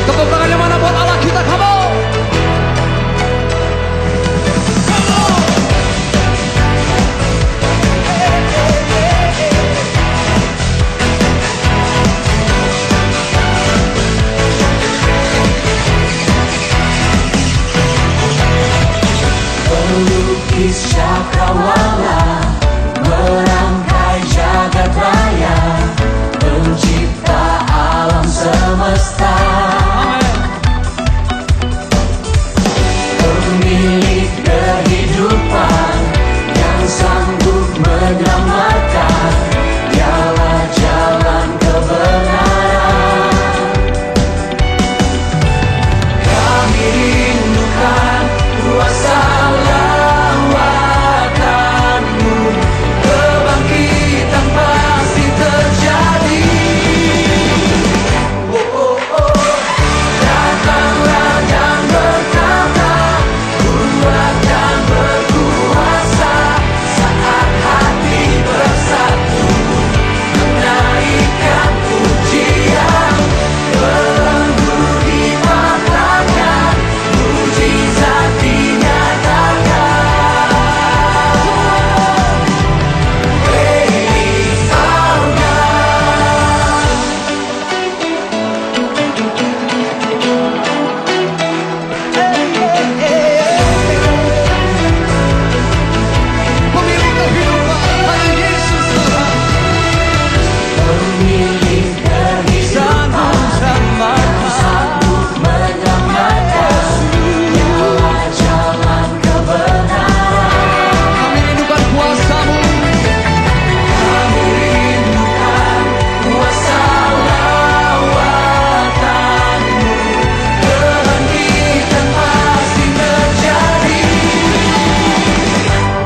Tepuk tangannya mana buat Allah kita, come on. Pelukis cakrawala merangkai jagat raya, pencipta alam semesta, pemilik kehidupan yang sanggup menyelamatkan, dialah jalan kebenaran. Kami rindukan kuasa lawatanmu, kebangkitan pasti terjadi. Oh, oh, oh. Datanglah dan berkata, kuat dan berkuasa, saat hati bersatu, menaikkan pujian, belenggu dipatahkan, mujizat dinyatakan. Praise our God. Pemilik kehidupan, hanya Yesus Tuhan. Pemilik kehidupan yang sanggup menyelamatkan, dialah jalan kebenaran. Kami rindukan kuasa-Mu. Kami rindukan kuasa lawatanmu, kebangkitan pasti terjadi.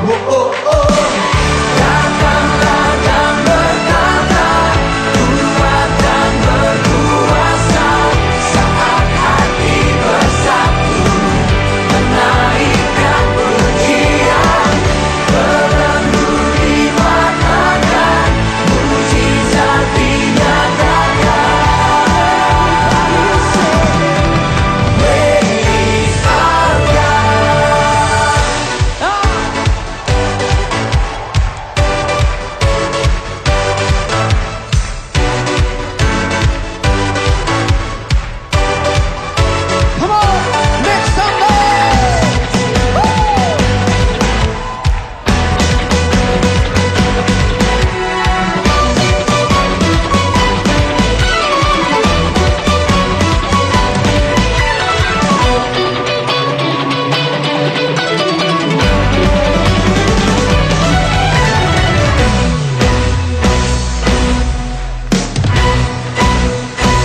Oh, oh, oh. Datanglah dan berkata, kuat dan berkuasa, saat hati bersatu, menaikkan pujian, belenggu dipatahkan, mujizat dinyatakan. Praise our God. Come on, make some noise.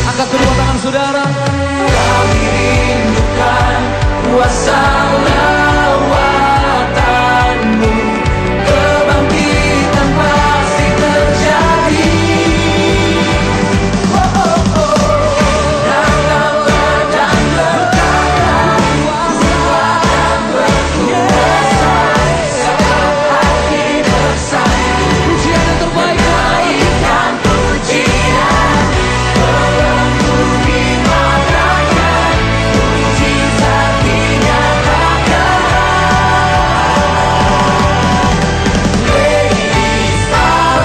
Angkat kedua tangan saudara. Kami rindukan kuasa lawatanmu, kebangkitan pasti terjadi. Oh, oh, oh. Datanglah dan berkata, kuat dan berkuasa, saat hati bersatu, Pujian yang terbaik. menaikkan pujian, belenggu dipatahkan, mujizat dinyatakan. Praise our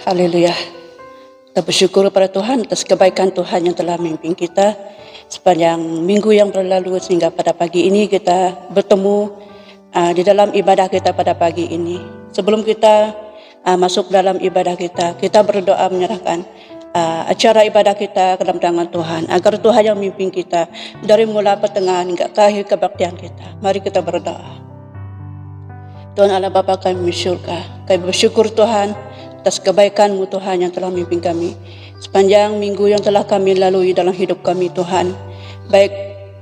Haleluya. Kita bersyukur pada Tuhan atas kebaikan Tuhan yang telah memimpin kita sepanjang minggu yang berlalu, sehingga pada pagi ini kita bertemu di dalam ibadah kita pada pagi ini. Sebelum kita masuk dalam ibadah kita, kita berdoa menyerahkan acara ibadah kita ke dalam tangan Tuhan, agar Tuhan yang memimpin kita dari mula pertengahan hingga akhir kebaktian kita. Mari kita berdoa. Tuhan Allah Bapa kami di surga, kami bersyukur Tuhan atas kebaikan-Mu Tuhan yang telah memimpin kami sepanjang minggu yang telah kami lalui dalam hidup kami Tuhan, baik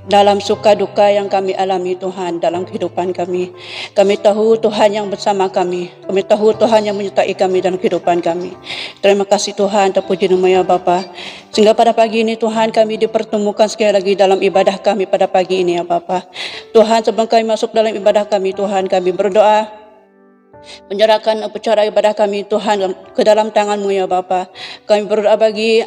dalam suka duka yang kami alami Tuhan dalam kehidupan kami. Kami tahu Tuhan yang bersama kami. Kami tahu Tuhan yang menyertai kami dalam kehidupan kami. Terima kasih Tuhan, terpuji nama ya Bapa. Sehingga pada pagi ini Tuhan kami dipertemukan sekali lagi dalam ibadah kami pada pagi ini ya Bapa. Tuhan, sebelum kami masuk dalam ibadah kami Tuhan, kami berdoa menyerahkan upacara ibadah kami Tuhan ke dalam tangan-Mu ya Bapa. Kami berdoa bagi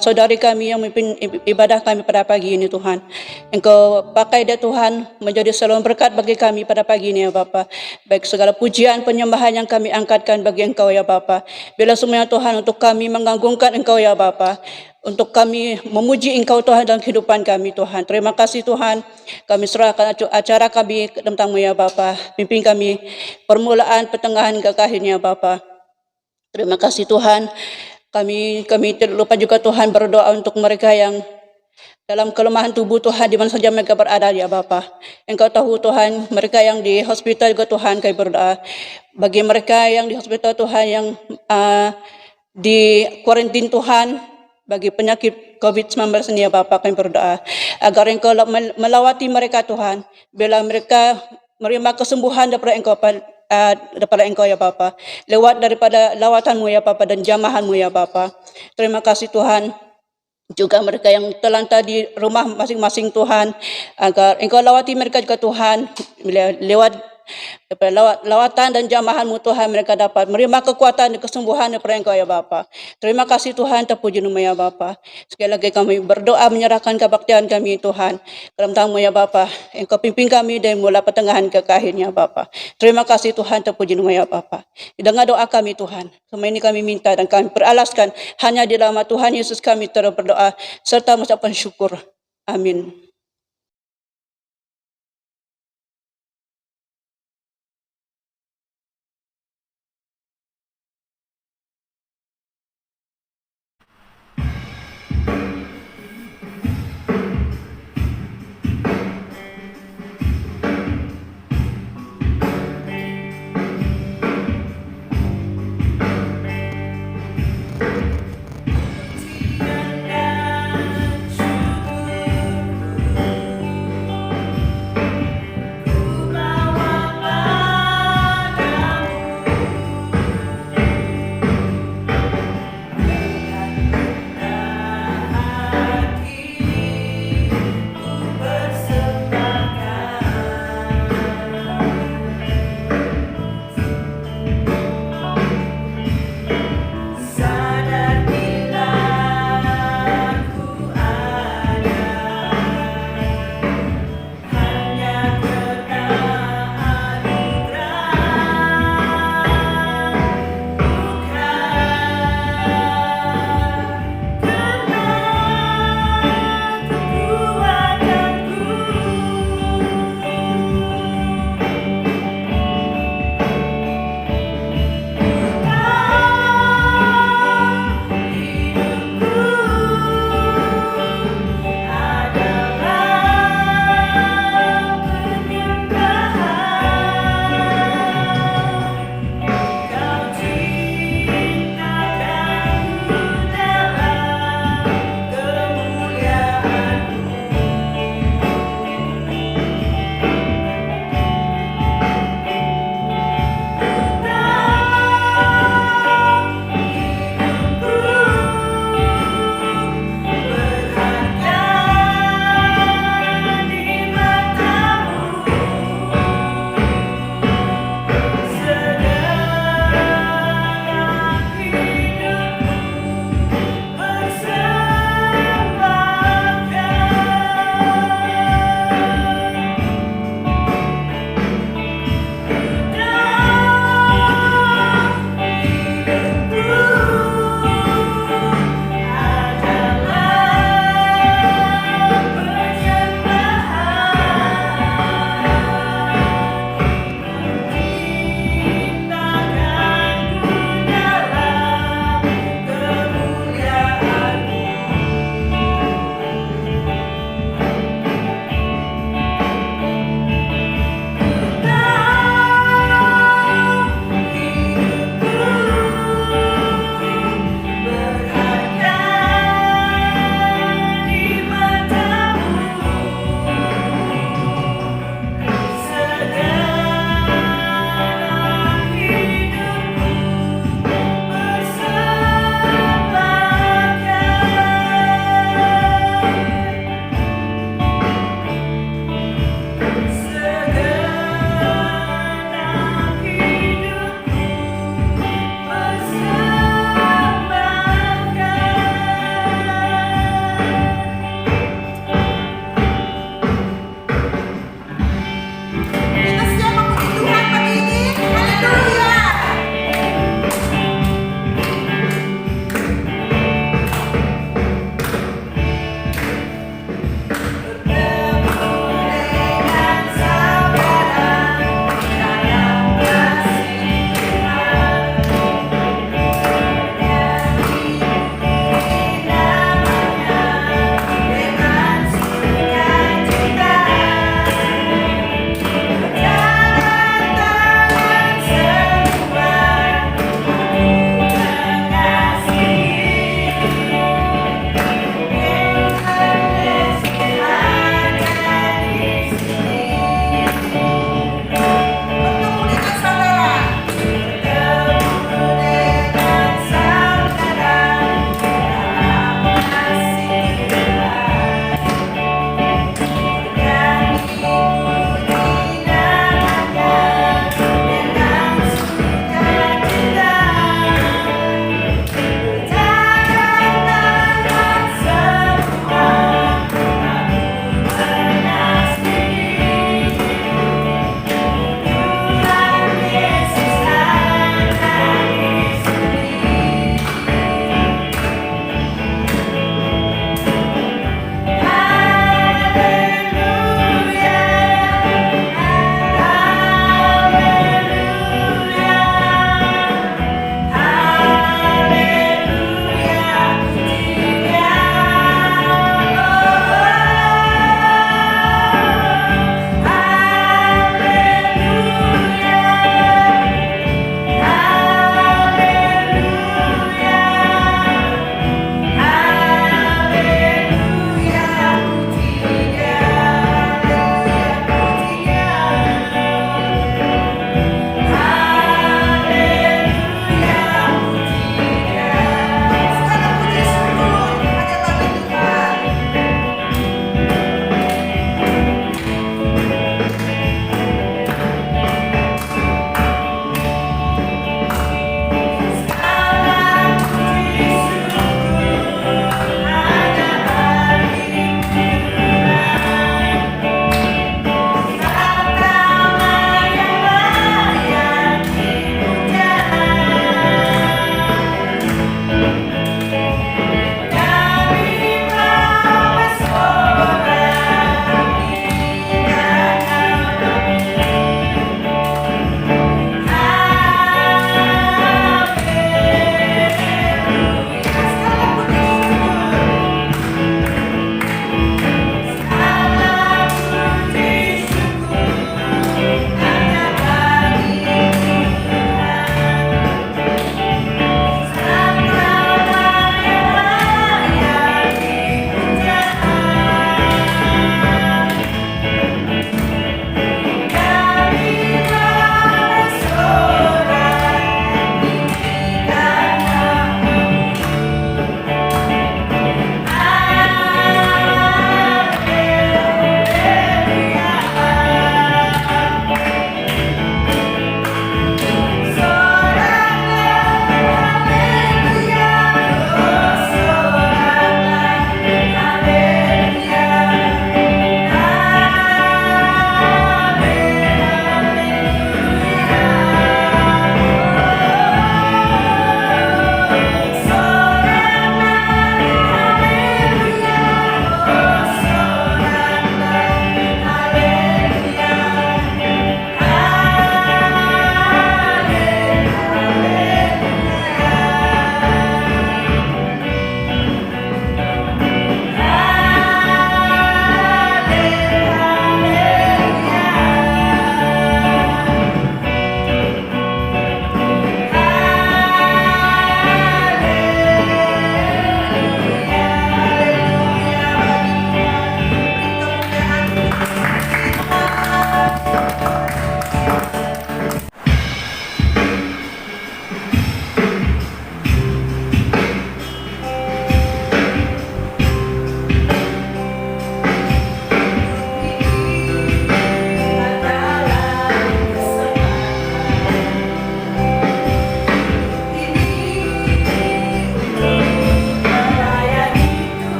saudari kami yang memimpin ibadah kami pada pagi ini Tuhan. Engkau pakai dia Tuhan menjadi saluran berkat bagi kami pada pagi ini ya Bapa. Baik segala pujian penyembahan yang kami angkatkan bagi Engkau ya Bapa. Bila semuanya Tuhan untuk kami mengagungkan Engkau ya Bapa. Untuk kami memuji Engkau Tuhan dalam kehidupan kami Tuhan. Terima kasih Tuhan. Kami serahkan acara kami tentang-Mu ya Bapa. Pimpin kami permulaan, pertengahan, hingga akhirnya Bapa. Terima kasih Tuhan. Kami tidak lupa juga Tuhan berdoa untuk mereka yang dalam kelemahan tubuh Tuhan di mana saja mereka berada ya Bapa. Engkau tahu Tuhan mereka yang di hospital juga Tuhan kami berdoa. Bagi mereka yang di hospital Tuhan yang di kuarantin Tuhan bagi penyakit COVID-19 ini ya Bapa kami berdoa. Agar Engkau melawati mereka Tuhan. Bila mereka menerima kesembuhan daripada Engkau ya Bapa, lewat daripada lawatan-Mu ya Bapa dan jamahan-Mu ya Bapa. Terima kasih Tuhan. Juga mereka yang terlantar di rumah masing-masing Tuhan, agar Engkau lawati mereka juga Tuhan, lewat lawatan dan jamahan-Mu Tuhan, mereka dapat menerima kekuatan dan kesembuhan daripada Engkau ya Bapa. Terima kasih Tuhan, terpuji nama ya Bapa. Sekali lagi kami berdoa menyerahkan kebaktian kami Tuhan dalam tangan-Mu ya Bapa. Engkau pimpin kami dari mula pertengahan ke akhirnya Bapa. Terima kasih Tuhan, terpuji nama ya Bapa. Dengar doa kami Tuhan. Semua ini kami minta dan kami beralaskan hanya di dalam Tuhan Yesus kami terus berdoa serta mengucapkan syukur. Amin.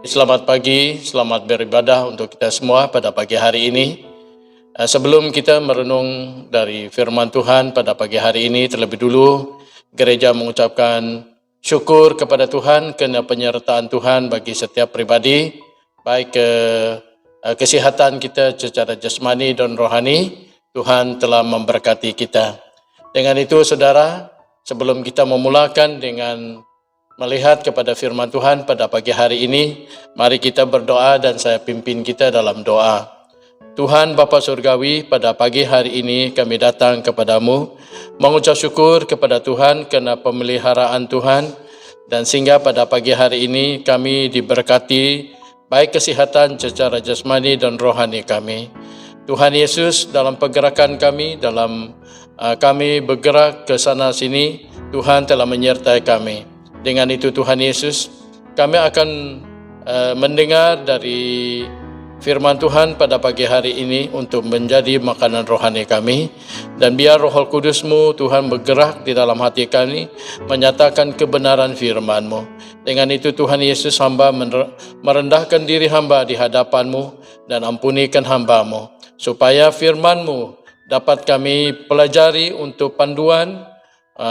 Selamat pagi, selamat beribadah untuk kita semua pada pagi hari ini. Sebelum kita merenung dari firman Tuhan pada pagi hari ini, terlebih dulu gereja mengucapkan syukur kepada Tuhan kerana penyertaan Tuhan bagi setiap pribadi, baik kesihatan kita secara jasmani dan rohani. Tuhan telah memberkati kita. Dengan itu, saudara, sebelum kita memulakan dengan melihat kepada firman Tuhan pada pagi hari ini, mari kita berdoa dan saya pimpin kita dalam doa. Tuhan Bapa Surgawi, pada pagi hari ini kami datang kepadamu, mengucap syukur kepada Tuhan kerana pemeliharaan Tuhan, dan sehingga pada pagi hari ini kami diberkati, baik kesihatan secara jasmani dan rohani kami. Tuhan Yesus, dalam pergerakan kami, dalam kami bergerak ke sana sini, Tuhan telah menyertai kami. Dengan itu Tuhan Yesus, kami akan mendengar dari firman Tuhan pada pagi hari ini untuk menjadi makanan rohani kami. Dan biar Roh Kudus-Mu Tuhan bergerak di dalam hati kami, menyatakan kebenaran firman-Mu. Dengan itu Tuhan Yesus, hamba merendahkan diri hamba di hadapan-Mu dan ampunikan hamba-Mu, supaya firman-Mu dapat kami pelajari untuk panduan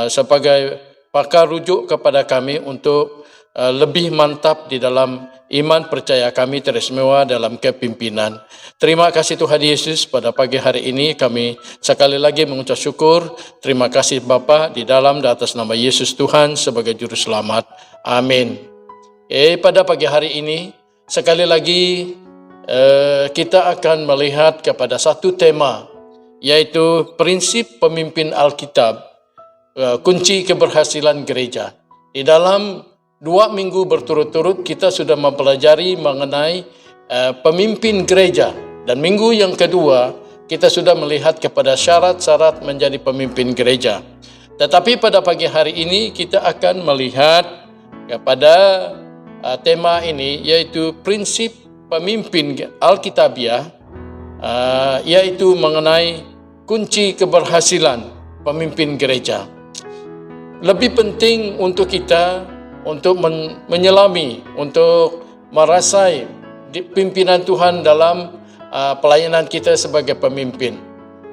sebagai pakar rujuk kepada kami untuk lebih mantap di dalam iman percaya kami teristimewa dalam kepimpinan. Terima kasih Tuhan Yesus, pada pagi hari ini kami sekali lagi mengucap syukur. Terima kasih Bapa di dalam dan atas nama Yesus Tuhan sebagai Juru Selamat. Amin. Pada pagi hari ini sekali lagi kita akan melihat kepada satu tema, yaitu prinsip pemimpin Alkitab, kunci keberhasilan gereja. Di dalam 2 minggu berturut-turut kita sudah mempelajari mengenai pemimpin gereja, dan minggu yang kedua kita sudah melihat kepada syarat-syarat menjadi pemimpin gereja. Tetapi pada pagi hari ini kita akan melihat kepada tema ini, yaitu prinsip pemimpin Alkitabiah, yaitu mengenai kunci keberhasilan pemimpin gereja. Lebih penting untuk kita untuk menyelami, untuk merasai pimpinan Tuhan dalam pelayanan kita sebagai pemimpin.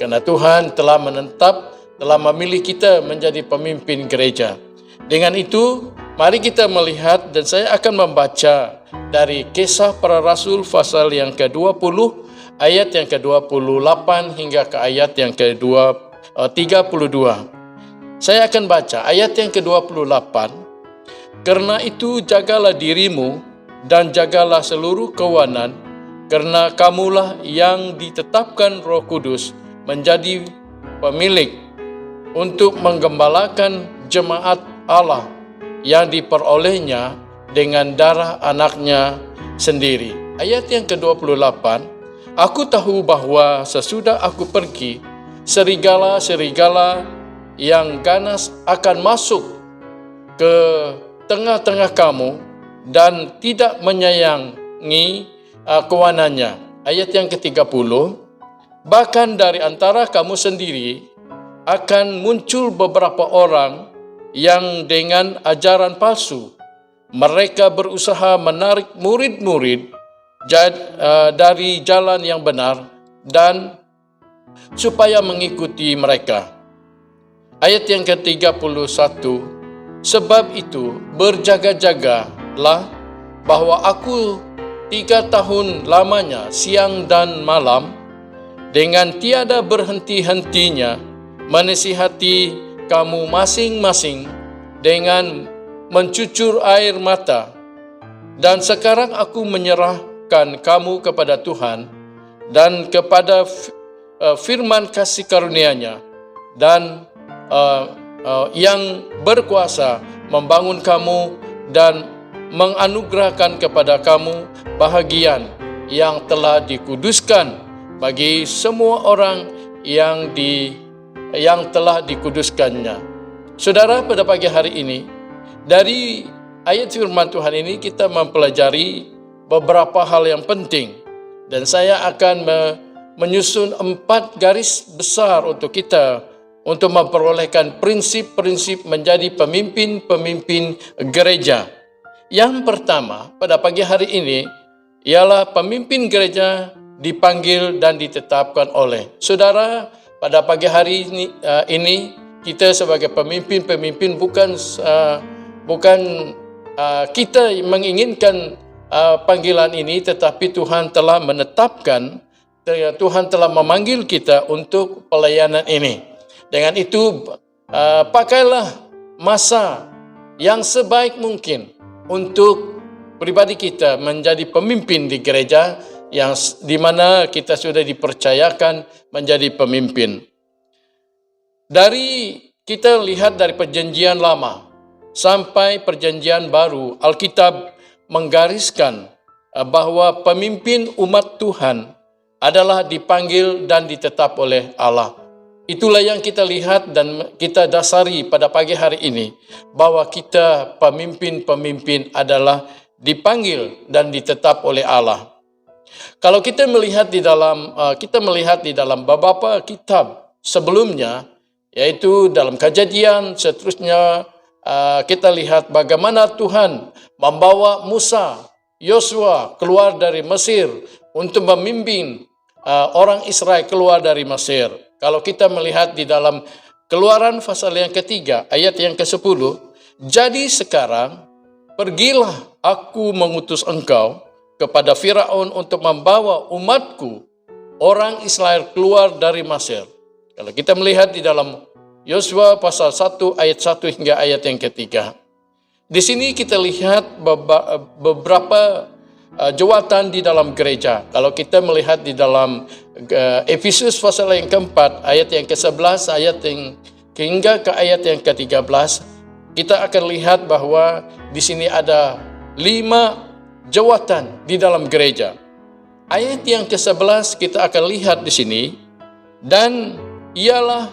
Karena Tuhan telah menetap, telah memilih kita menjadi pemimpin gereja. Dengan itu, mari kita melihat, dan saya akan membaca dari Kisah Para Rasul pasal yang ke-20, ayat yang ke-28 hingga ke ayat yang ke-32. Saya akan baca ayat yang ke-28. Karena itu jagalah dirimu dan jagalah seluruh kawanan, karena kamulah yang ditetapkan Roh Kudus menjadi pemilik untuk menggembalakan jemaat Allah yang diperolehnya dengan darah anaknya sendiri. Ayat yang ke-28, aku tahu bahwa sesudah aku pergi, serigala-serigala yang ganas akan masuk ke tengah-tengah kamu dan tidak menyayangi kawanannya. Ayat yang ke-30, bahkan dari antara kamu sendiri akan muncul beberapa orang yang dengan ajaran palsu. Mereka berusaha menarik murid-murid dari jalan yang benar dan supaya mengikuti mereka. Ayat yang ke-31, sebab itu berjaga-jagalah bahwa aku 3 tahun lamanya siang dan malam dengan tiada berhenti-hentinya menasihati kamu masing-masing dengan mencucur air mata. Dan sekarang aku menyerahkan kamu kepada Tuhan dan kepada firman kasih karunia-Nya, dan yang berkuasa membangun kamu dan menganugerahkan kepada kamu bahagian yang telah dikuduskan bagi semua orang yang telah dikuduskannya. Saudara, pada pagi hari ini, dari ayat firman Tuhan ini kita mempelajari beberapa hal yang penting, dan saya akan menyusun 4 garis besar untuk kita untuk memperolehkan prinsip-prinsip menjadi pemimpin-pemimpin gereja. Yang pertama, pada pagi hari ini, ialah pemimpin gereja dipanggil dan ditetapkan oleh saudara. Pada pagi hari ini kita sebagai pemimpin bukan kita menginginkan panggilan ini, tetapi Tuhan telah menetapkan, Tuhan telah memanggil kita untuk pelayanan ini. Dengan itu, pakailah masa yang sebaik mungkin untuk pribadi kita menjadi pemimpin di gereja yang di mana kita sudah dipercayakan menjadi pemimpin. Kita lihat dari perjanjian lama sampai perjanjian baru, Alkitab menggariskan bahwa pemimpin umat Tuhan adalah dipanggil dan ditetap oleh Allah. Itulah yang kita lihat dan kita dasari pada pagi hari ini, bahwa kita pemimpin adalah dipanggil dan ditetap oleh Allah. Kalau kita melihat di dalam beberapa kitab sebelumnya, yaitu dalam Kejadian, seterusnya kita lihat bagaimana Tuhan membawa Musa, Yosua keluar dari Mesir untuk memimpin orang Israel keluar dari Mesir. Kalau kita melihat di dalam Keluaran pasal yang ketiga, ayat yang ke-10, jadi sekarang pergilah, aku mengutus engkau kepada Firaun untuk membawa umatku, orang Israel keluar dari Mesir. Kalau kita melihat di dalam Yosua pasal 1 ayat 1 hingga ayat yang ketiga. Di sini kita lihat beberapa jawatan di dalam gereja. Kalau kita melihat di dalam Efesus pasal yang keempat, ayat yang ke-11, ayat yang hingga ke ayat yang ke-13, kita akan lihat bahwa di sini ada 5 jawatan di dalam gereja. Ayat yang ke-11 kita akan lihat di sini, dan ialah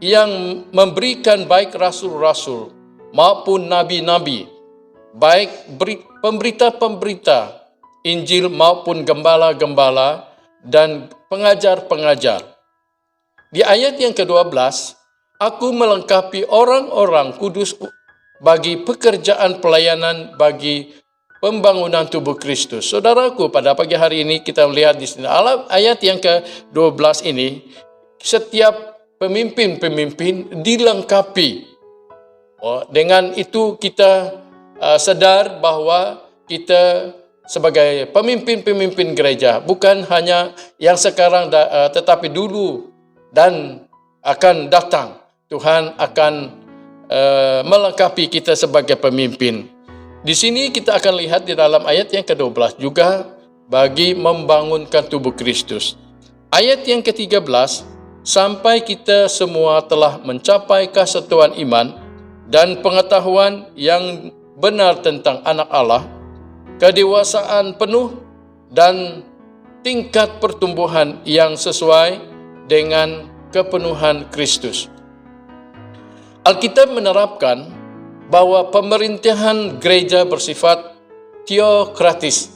yang memberikan baik rasul-rasul maupun nabi-nabi, baik pemberita-pemberita Injil maupun gembala-gembala dan pengajar-pengajar. Di ayat yang ke-12, aku melengkapi orang-orang kudus bagi pekerjaan pelayanan bagi pembangunan tubuh Kristus. Saudaraku, pada pagi hari ini kita melihat di sini ayat yang ke-12 ini, setiap pemimpin dilengkapi. Dengan itu kita sadar bahwa kita sebagai pemimpin gereja bukan hanya yang sekarang, tetapi dulu dan akan datang. Tuhan akan melengkapi kita sebagai pemimpin. Di sini kita akan lihat di dalam ayat yang ke-12 juga bagi membangunkan tubuh Kristus. Ayat yang ke-13, sampai kita semua telah mencapai kesatuan iman dan pengetahuan yang benar tentang anak Allah, kedewasaan penuh dan tingkat pertumbuhan yang sesuai dengan kepenuhan Kristus. Alkitab menerapkan bahwa pemerintahan gereja bersifat teokratis,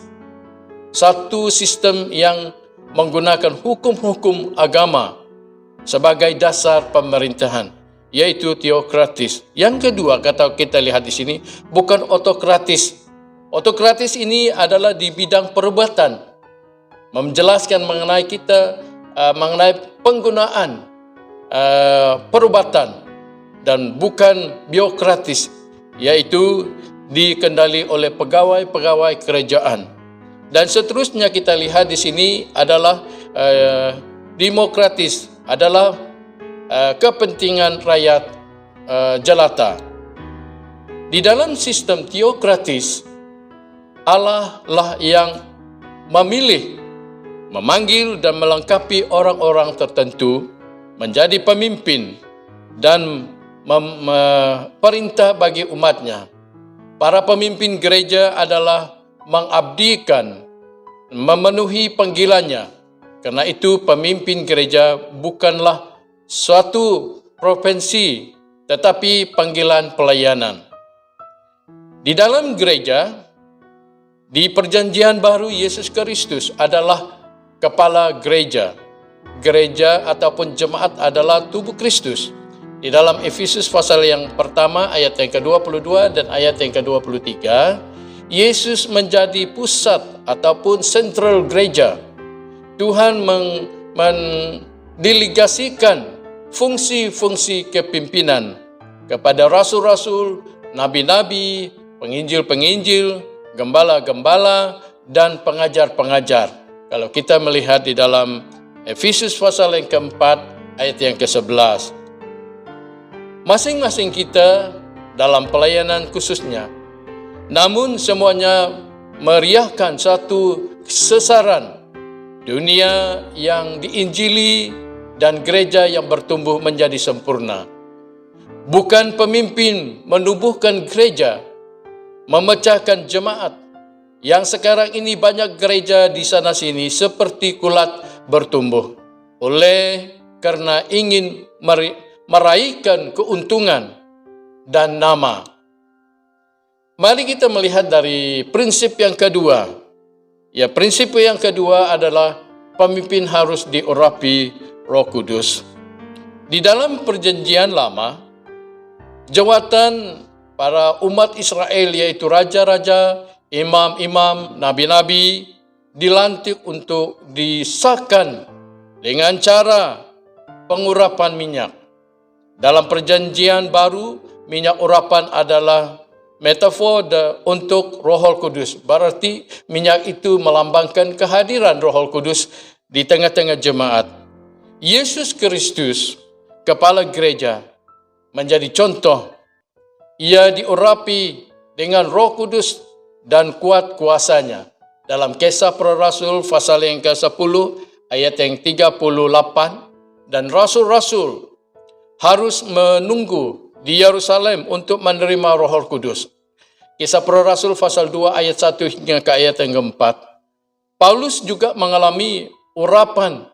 satu sistem yang menggunakan hukum-hukum agama sebagai dasar pemerintahan, yaitu teokratis. Yang kedua, kata kita lihat di sini, bukan otokratis. Otokratis ini adalah di bidang perubatan, menjelaskan mengenai penggunaan perubatan, dan bukan biokratis, yaitu dikendali oleh pegawai-pegawai kerajaan. Dan seterusnya kita lihat di sini adalah demokratis, adalah kepentingan rakyat jelata. Di dalam sistem teokratis, Allah lah yang memilih, memanggil dan melengkapi orang-orang tertentu menjadi pemimpin dan perintah bagi umatnya. Para pemimpin gereja adalah mengabdikan, memenuhi panggilannya. Karena itu pemimpin gereja bukanlah suatu profesi, tetapi panggilan pelayanan. Di dalam gereja, di perjanjian baru, Yesus Kristus adalah kepala gereja. Gereja ataupun jemaat adalah tubuh Kristus. Di dalam Efesus pasal yang pertama ayat yang ke-22 dan ayat yang ke-23, Yesus menjadi pusat ataupun sentral gereja. Tuhan mendelegasikan fungsi-fungsi kepimpinan kepada rasul-rasul, nabi-nabi, penginjil-penginjil, gembala-gembala, dan pengajar-pengajar. Kalau kita melihat di dalam Efesus pasal yang keempat ayat yang ke-11. Masing-masing kita dalam pelayanan khususnya, namun semuanya meriahkan satu sasaran, dunia yang diinjili dan gereja yang bertumbuh menjadi sempurna. Bukan pemimpin menubuhkan gereja, memecahkan jemaat. Yang sekarang ini banyak gereja di sana-sini seperti kulat bertumbuh. Karena ingin meraihkan keuntungan dan nama. Mari kita melihat dari prinsip yang kedua. Ya, prinsip yang kedua adalah pemimpin harus diurapi Roh Kudus. Di dalam Perjanjian Lama, jawatan para umat Israel yaitu raja-raja, imam-imam, nabi-nabi dilantik untuk disahkan dengan cara pengurapan minyak. Dalam Perjanjian Baru, minyak urapan adalah metafor untuk Roh Kudus. Berarti minyak itu melambangkan kehadiran Roh Kudus di tengah-tengah jemaat. Yesus Kristus, kepala gereja, menjadi contoh. Ia diurapi dengan Roh Kudus dan kuat kuasanya. Dalam Kisah Para Rasul pasal yang ke-10 ayat yang 38, dan rasul-rasul harus menunggu di Yerusalem untuk menerima Roh Kudus. Kisah Para Rasul pasal 2 ayat 1 hingga ke ayat yang keempat. Paulus juga mengalami urapan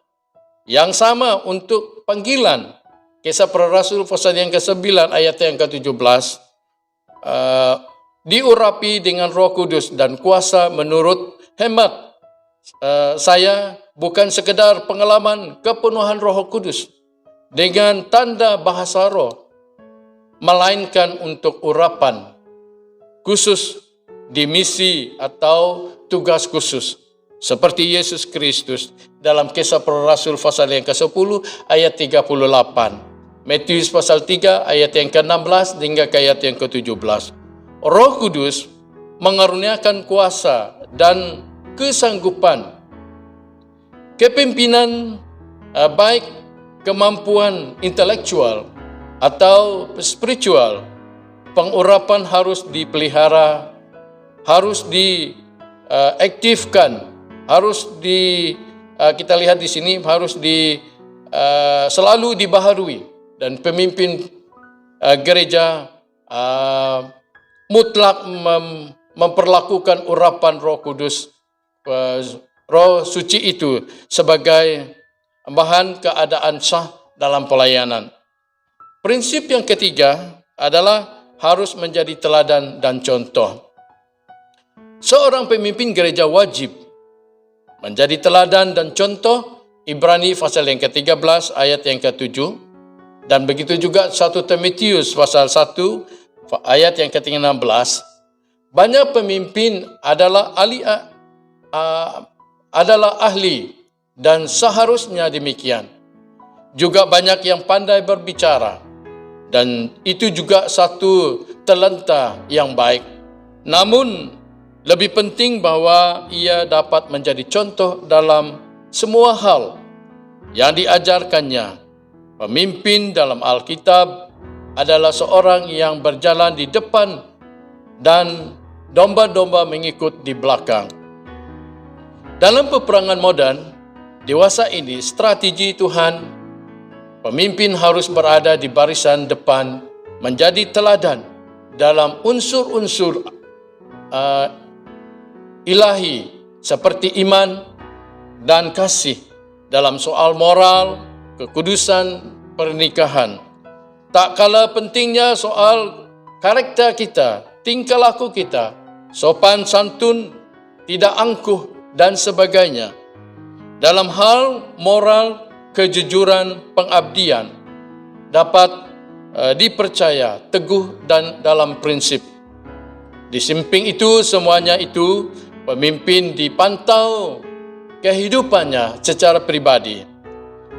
yang sama untuk panggilan. Kisah Para Rasul pasal yang ke-9 ayat yang ke-17. Diurapi dengan Roh Kudus dan kuasa menurut hemat saya bukan sekedar pengalaman kepenuhan Roh Kudus dengan tanda bahasa roh, melainkan untuk urapan khusus di misi atau tugas khusus seperti Yesus Kristus dalam Kisah Para Rasul pasal yang ke-10 ayat 38, Matius pasal 3 ayat yang ke-16 hingga ke ayat yang ke-17. Roh Kudus mengaruniakan kuasa dan kesanggupan, kepimpinan, baik kemampuan intelektual atau spiritual. Pengurapan harus dipelihara, harus diaktifkan, harus kita lihat di sini harus selalu dibaharui, dan pemimpin gereja mutlak memperlakukan urapan Roh Kudus, Roh Suci itu sebagai bahan keadaan sah dalam pelayanan. Prinsip yang ketiga adalah harus menjadi teladan dan contoh. Seorang pemimpin gereja wajib menjadi teladan dan contoh. Ibrani pasal yang ke-13 ayat yang ke-7, dan begitu juga 1 Timotius pasal 1 ayat yang ke-16. Banyak pemimpin adalah ahli dan seharusnya demikian. Juga banyak yang pandai berbicara, dan itu juga satu talenta yang baik. Namun lebih penting bahwa ia dapat menjadi contoh dalam semua hal yang diajarkannya. Pemimpin dalam Alkitab adalah seorang yang berjalan di depan dan domba-domba mengikut di belakang. Dalam peperangan modern dewasa ini, strategi Tuhan, pemimpin harus berada di barisan depan, menjadi teladan dalam unsur-unsur ilahi seperti iman dan kasih, dalam soal moral, kekudusan, pernikahan. Tak kalah pentingnya soal karakter kita, tingkah laku kita, sopan santun, tidak angkuh, dan sebagainya. Dalam hal moral, kejujuran, pengabdian dapat dipercaya, teguh dan dalam prinsip. Di samping itu, semuanya itu, pemimpin dipantau kehidupannya secara pribadi,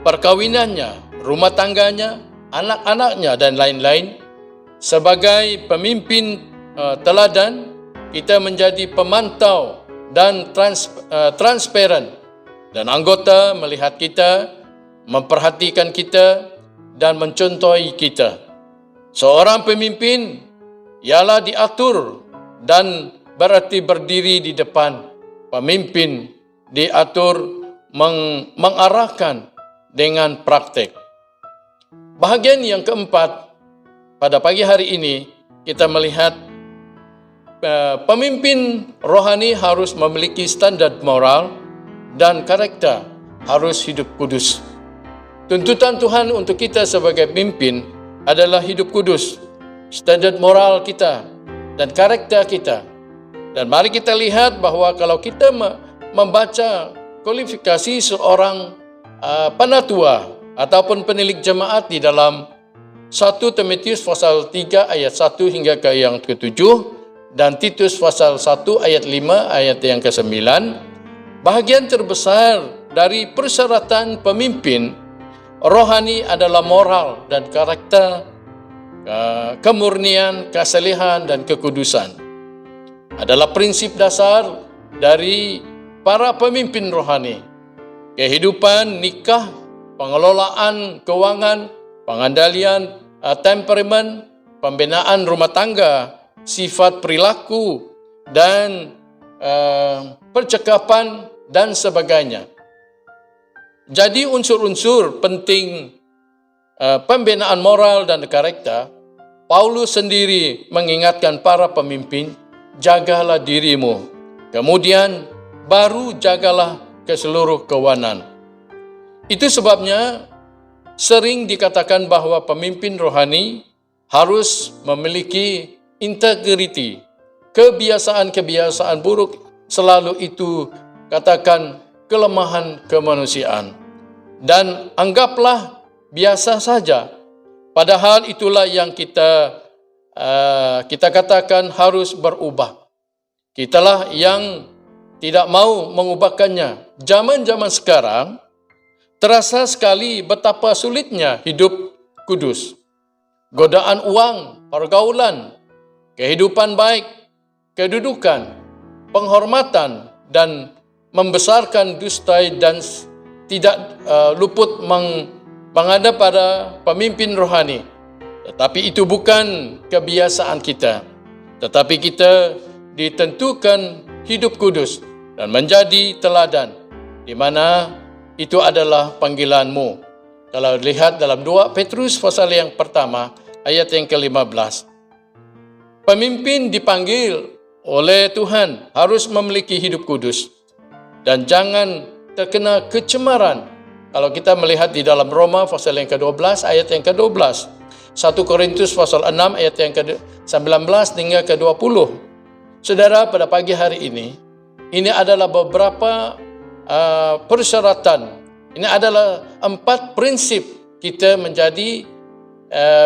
perkawinannya, rumah tangganya, anak-anaknya dan lain-lain. Sebagai pemimpin teladan, kita menjadi pemantau dan transparan, dan anggota melihat kita, memperhatikan kita dan mencontohi kita. Seorang pemimpin ialah diatur dan berarti berdiri di depan. Pemimpin diatur mengarahkan dengan praktek. Bahagian yang keempat, pada pagi hari ini kita melihat pemimpin rohani harus memiliki standar moral dan karakter, harus hidup kudus. Tuntutan Tuhan untuk kita sebagai pemimpin adalah hidup kudus, standar moral kita dan karakter kita. Dan mari kita lihat bahwa kalau kita membaca kualifikasi seorang penatua ataupun penilik jemaat di dalam 1 Timotius pasal 3 ayat 1 hingga ke yang ke-7 dan Titus pasal 1 ayat 5 ayat yang ke-9, bahagian terbesar dari persyaratan pemimpin rohani adalah moral dan karakter, kemurnian, kesalehan dan kekudusan. Adalah prinsip dasar dari para pemimpin rohani. Kehidupan, nikah, pengelolaan keuangan, pengandalian temperamen, pembinaan rumah tangga, sifat perilaku dan percakapan dan sebagainya. Jadi unsur-unsur penting pembinaan moral dan karakter, Paulus sendiri mengingatkan para pemimpin, jagalah dirimu, kemudian baru jagalah keseluruh kawanan. Itu sebabnya sering dikatakan bahwa pemimpin rohani harus memiliki integriti, kebiasaan-kebiasaan buruk selalu itu katakan kelemahan kemanusiaan. Dan anggaplah biasa saja, padahal itulah yang kita katakan harus berubah. Kitalah yang tidak mau mengubahkannya. Zaman-zaman sekarang terasa sekali betapa sulitnya hidup kudus. Godaan uang, pergaulan, kehidupan baik, kedudukan, penghormatan, dan membesarkan dusta dan tidak luput mengada pada pemimpin rohani. Tetapi itu bukan kebiasaan kita. Tetapi kita ditentukan hidup kudus dan menjadi teladan, di mana itu adalah panggilanmu. Kalau lihat dalam 2 Petrus pasal yang pertama, ayat yang ke-15. Pemimpin dipanggil oleh Tuhan harus memiliki hidup kudus dan jangan terkena kecemaran. Kalau kita melihat di dalam Roma pasal yang ke-12, ayat yang ke-12. 1 Korintus pasal 6, ayat yang ke-19 hingga ke-20. Saudara, pada pagi hari ini adalah beberapa persyaratan. Ini adalah 4 prinsip kita menjadi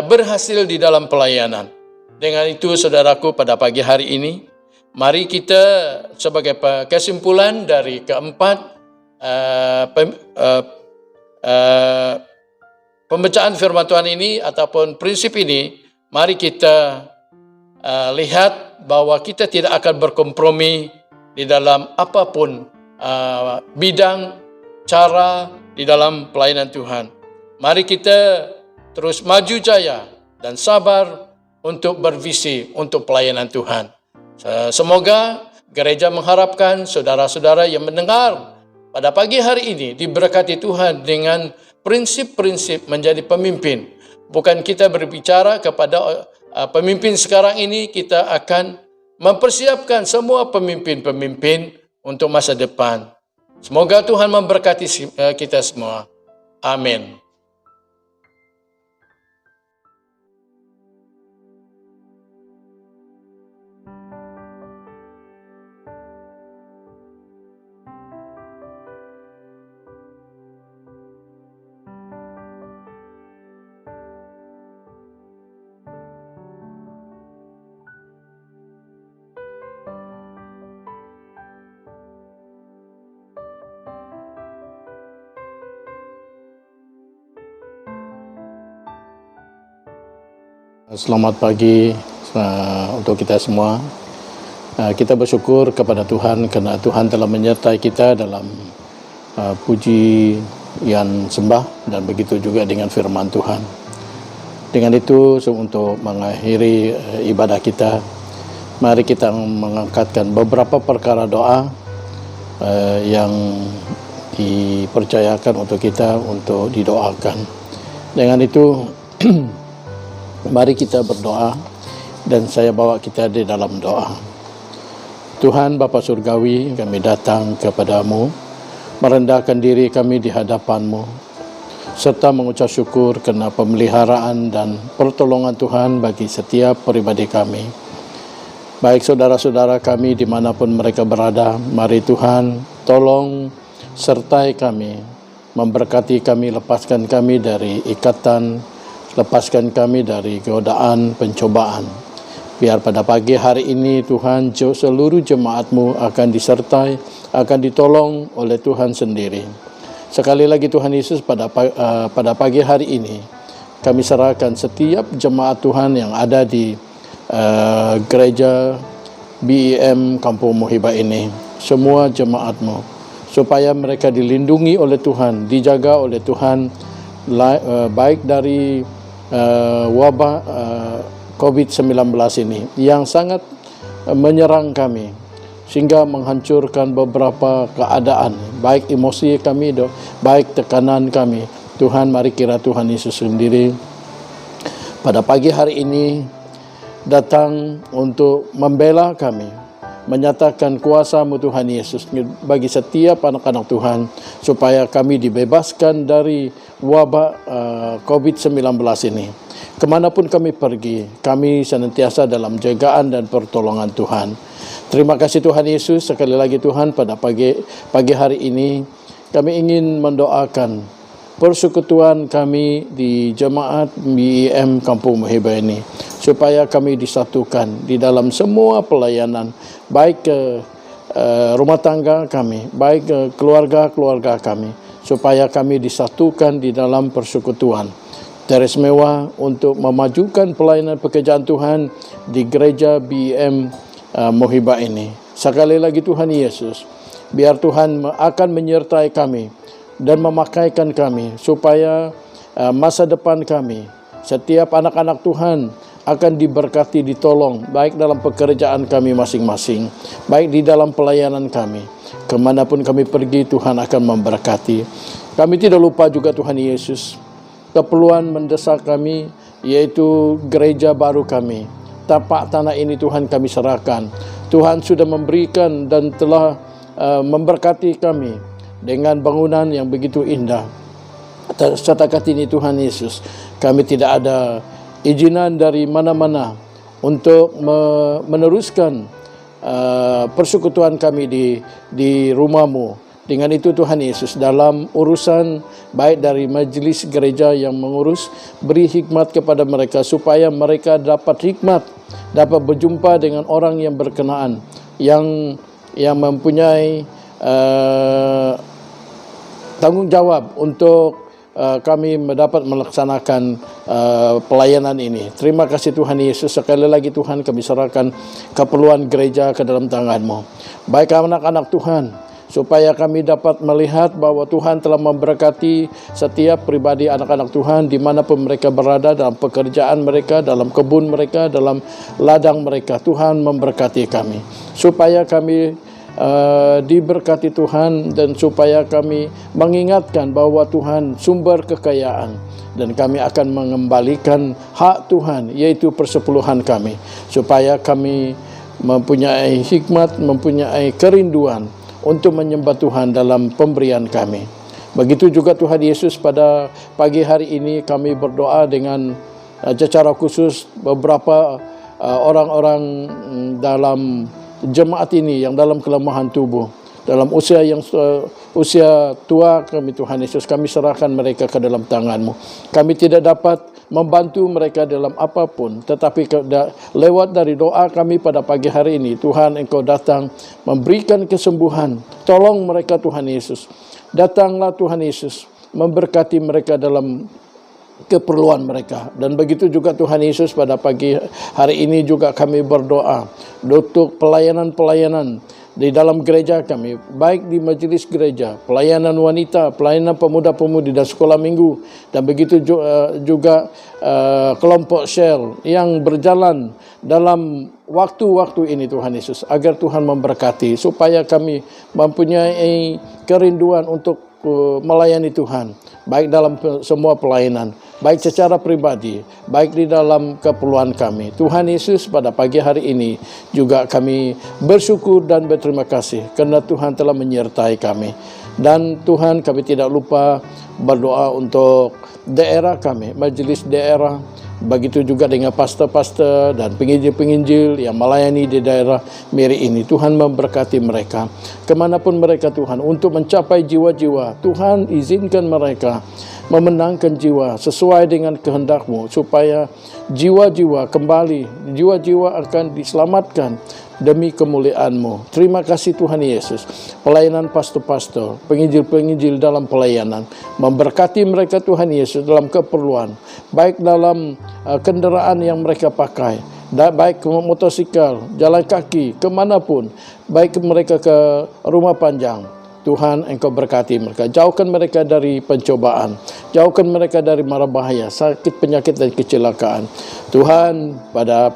berhasil di dalam pelayanan. Dengan itu, saudaraku, pada pagi hari ini, mari kita sebagai kesimpulan dari keempat pembacaan firman Tuhan ini ataupun prinsip ini, mari kita lihat bahwa kita tidak akan berkompromi di dalam apapun bidang, cara di dalam pelayanan Tuhan. Mari kita terus maju jaya dan sabar untuk bervisi untuk pelayanan Tuhan. Semoga gereja mengharapkan saudara-saudara yang mendengar pada pagi hari ini diberkati Tuhan dengan prinsip-prinsip menjadi pemimpin. Bukan kita berbicara kepada pemimpin sekarang ini, kita akan mempersiapkan semua pemimpin-pemimpin untuk masa depan. Semoga Tuhan memberkati kita semua. Amin. Selamat pagi untuk kita semua. Kita bersyukur kepada Tuhan kerana Tuhan telah menyertai kita dalam pujian sembah dan begitu juga dengan firman Tuhan. Dengan itu, untuk mengakhiri ibadah kita, mari kita mengangkatkan beberapa perkara doa yang dipercayakan untuk kita untuk didoakan. Dengan itu, mari kita berdoa dan saya bawa kita di dalam doa. Tuhan Bapa Surgawi, kami datang kepadamu, merendahkan diri kami di hadapan-Mu, serta mengucap syukur kerana pemeliharaan dan pertolongan Tuhan bagi setiap pribadi kami. Baik saudara-saudara kami dimanapun mereka berada, mari Tuhan tolong sertai kami, memberkati kami, lepaskan kami dari ikatan, lepaskan kami dari godaan pencobaan. Biar pada pagi hari ini Tuhan, seluruh jemaat-Mu akan disertai, akan ditolong oleh Tuhan sendiri. Sekali lagi Tuhan Yesus, pada pagi hari ini kami serahkan setiap jemaat Tuhan yang ada di gereja BEM Kampung Muhibah ini, semua jemaat-Mu, supaya mereka dilindungi oleh Tuhan, dijaga oleh Tuhan, baik dari wabah COVID-19 ini yang sangat menyerang kami sehingga menghancurkan beberapa keadaan, baik emosi kami, baik tekanan kami. Tuhan, mari kira Tuhan Yesus sendiri pada pagi hari ini datang untuk membela kami, menyatakan kuasa-Mu Tuhan Yesus bagi setiap anak-anak Tuhan, supaya kami dibebaskan dari wabah COVID-19 ini. Kemanapun kami pergi, kami senantiasa dalam jagaan dan pertolongan Tuhan. Terima kasih Tuhan Yesus. Sekali lagi Tuhan, pada pagi hari ini kami ingin mendoakan persekutuan kami di jemaat BEM Kampung Muhibah ini, supaya kami disatukan di dalam semua pelayanan, baik ke rumah tangga kami, baik ke keluarga-keluarga kami, supaya kami disatukan di dalam persekutuan. Teristimewa untuk memajukan pelayanan pekerjaan Tuhan di gereja BEM Muhibah ini. Sekali lagi Tuhan Yesus, biar Tuhan akan menyertai kami dan memakaikan kami, supaya masa depan kami, setiap anak-anak Tuhan akan diberkati, ditolong, baik dalam pekerjaan kami masing-masing, baik di dalam pelayanan kami. Kemanapun kami pergi, Tuhan akan memberkati. Kami tidak lupa juga Tuhan Yesus, keperluan mendesak kami, yaitu gereja baru kami. Tapak tanah ini Tuhan kami serahkan. Tuhan sudah memberikan dan telah memberkati kami dengan bangunan yang begitu indah. Setakat ini Tuhan Yesus, kami tidak ada izinan dari mana-mana untuk meneruskan persekutuan kami di rumah-Mu. Dengan itu Tuhan Yesus, dalam urusan baik dari majlis gereja yang mengurus, beri hikmat kepada mereka, supaya mereka dapat hikmat, dapat berjumpa dengan orang yang berkenaan, yang mempunyai tanggungjawab untuk kami dapat melaksanakan pelayanan ini. Terima kasih Tuhan Yesus. Sekali lagi Tuhan, kami serahkan keperluan gereja ke dalam tangan-Mu. Baik anak-anak Tuhan, supaya kami dapat melihat bahwa Tuhan telah memberkati setiap pribadi anak-anak Tuhan dimanapun mereka berada, dalam pekerjaan mereka, dalam kebun mereka, dalam ladang mereka. Tuhan memberkati kami, supaya kami diberkati Tuhan, dan supaya kami mengingatkan bahwa Tuhan sumber kekayaan, dan kami akan mengembalikan hak Tuhan, yaitu persepuluhan kami, supaya kami mempunyai hikmat, mempunyai kerinduan untuk menyembah Tuhan dalam pemberian kami. Begitu juga Tuhan Yesus, pada pagi hari ini kami berdoa dengan secara khusus beberapa orang-orang dalam jemaat ini yang dalam kelemahan tubuh, dalam usia tua kami. Tuhan Yesus, kami serahkan mereka ke dalam tangan-Mu. Kami tidak dapat membantu mereka dalam apapun, tetapi lewat dari doa kami pada pagi hari ini, Tuhan, Engkau datang memberikan kesembuhan. Tolong mereka Tuhan Yesus. Datanglah Tuhan Yesus, memberkati mereka dalam keperluan mereka. Dan begitu juga Tuhan Yesus, pada pagi hari ini juga kami berdoa untuk pelayanan-pelayanan di dalam gereja kami, baik di majelis gereja, pelayanan wanita, pelayanan pemuda-pemudi dan sekolah minggu, dan begitu juga kelompok Shell yang berjalan dalam waktu-waktu ini Tuhan Yesus, agar Tuhan memberkati supaya kami mempunyai kerinduan untuk melayani Tuhan, baik dalam semua pelayanan, baik secara pribadi, baik di dalam keperluan kami. Tuhan Yesus, pada pagi hari ini juga kami bersyukur dan berterima kasih karena Tuhan telah menyertai kami. Dan Tuhan, kami tidak lupa berdoa untuk daerah kami, majelis daerah, begitu juga dengan pastor-pastor dan penginjil-penginjil yang melayani di daerah Miri ini. Tuhan memberkati mereka kemanapun mereka Tuhan, untuk mencapai jiwa-jiwa. Tuhan izinkan mereka memenangkan jiwa sesuai dengan kehendak-Mu, supaya jiwa-jiwa kembali, jiwa-jiwa akan diselamatkan demi kemuliaan-Mu. Terima kasih Tuhan Yesus. Pelayanan pastor-pastor, penginjil-penginjil dalam pelayanan, memberkati mereka Tuhan Yesus dalam keperluan, baik dalam kendaraan yang mereka pakai, baik ke motosikal, jalan kaki, kemanapun, baik mereka ke rumah panjang. Tuhan, Engkau berkati mereka, jauhkan mereka dari pencobaan, jauhkan mereka dari mara bahaya, sakit, penyakit, dan kecelakaan. Tuhan, pada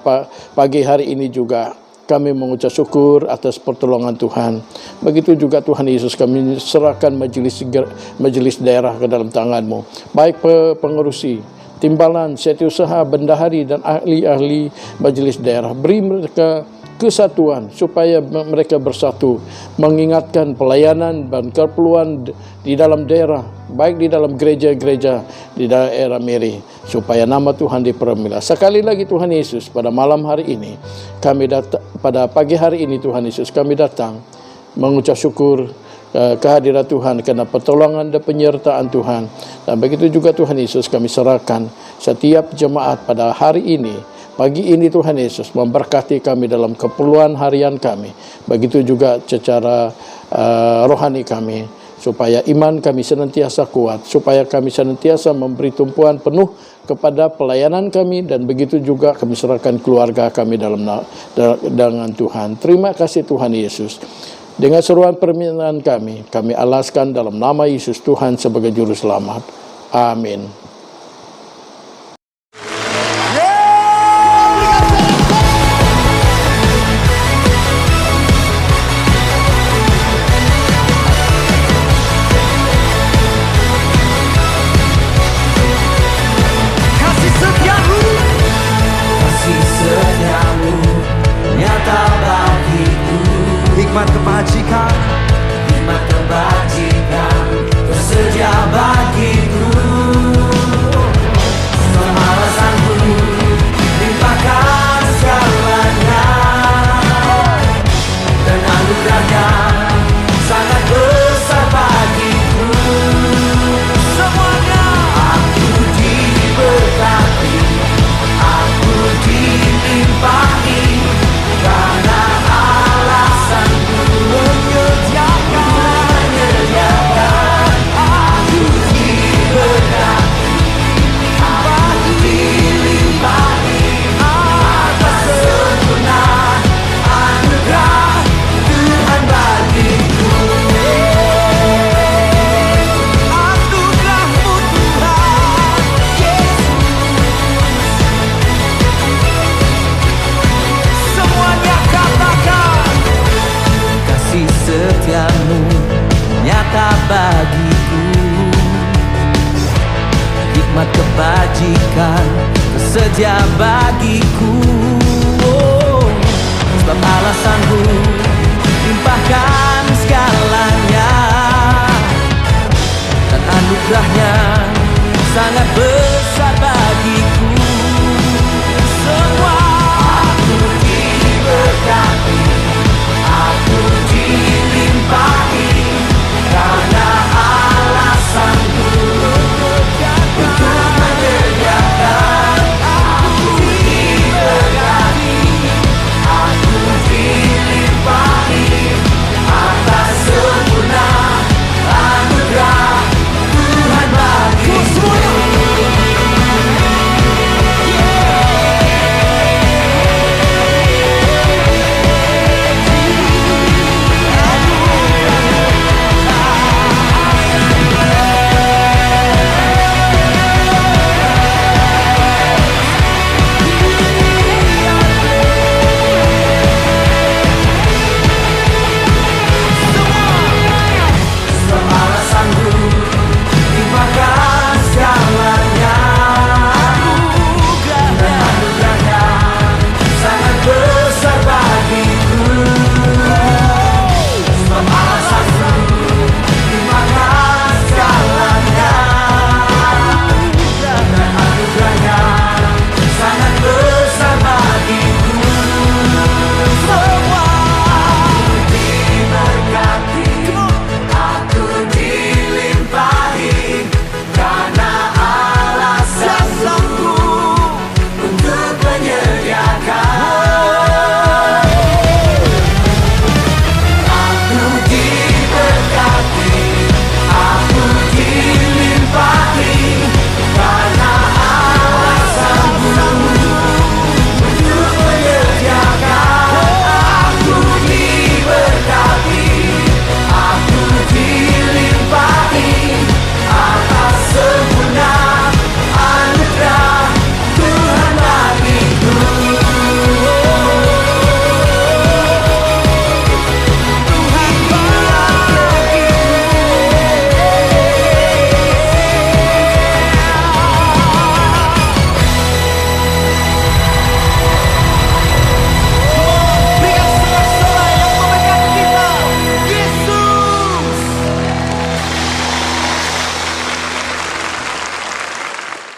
pagi hari ini juga kami mengucap syukur atas pertolongan Tuhan. Begitu juga Tuhan Yesus, kami serahkan majelis daerah ke dalam tangan-Mu, baik pengurusi, timbalan, setiausaha, bendahari, dan ahli-ahli majelis daerah. Beri mereka kesatuan supaya mereka bersatu, mengingatkan pelayanan dan keperluan di dalam daerah, baik di dalam gereja-gereja di daerah Miri, supaya nama Tuhan dipermuliakan. Sekali lagi Tuhan Yesus, pada malam hari ini kami datang, pada pagi hari ini Tuhan Yesus, kami datang mengucap syukur kehadiran Tuhan karena pertolongan dan penyertaan Tuhan. Dan begitu juga Tuhan Yesus, kami serahkan setiap jemaat pada hari ini, pagi ini Tuhan Yesus, memberkati kami dalam keperluan harian kami. Begitu juga secara rohani kami, supaya iman kami senantiasa kuat, supaya kami senantiasa memberi tumpuan penuh kepada pelayanan kami, dan begitu juga kami serahkan keluarga kami dengan Tuhan. Terima kasih Tuhan Yesus. Dengan seruan permintaan kami alaskan dalam nama Yesus Tuhan sebagai Juru Selamat. Amin. Hikmat kebajikan, tersedia bagiku. Semua alasanku limpahkan segalanya, dan anugerahnya sangat besar bagiku. Semuanya aku diberkati, aku dilimpahi, karena alasanku menyediakan. Aku diberkati, aku dilimpahi, atas sempurna anugerah Tuhan bagiku. Anugerah-Mu Tuhan Yesus, semuanya katakan. Kasih setia-Mu nyata bagiku, hikmat kebajikan tersedia bagiku. Sebab alasanku limpahkan segalanya, dan anugerahnya sangat besar.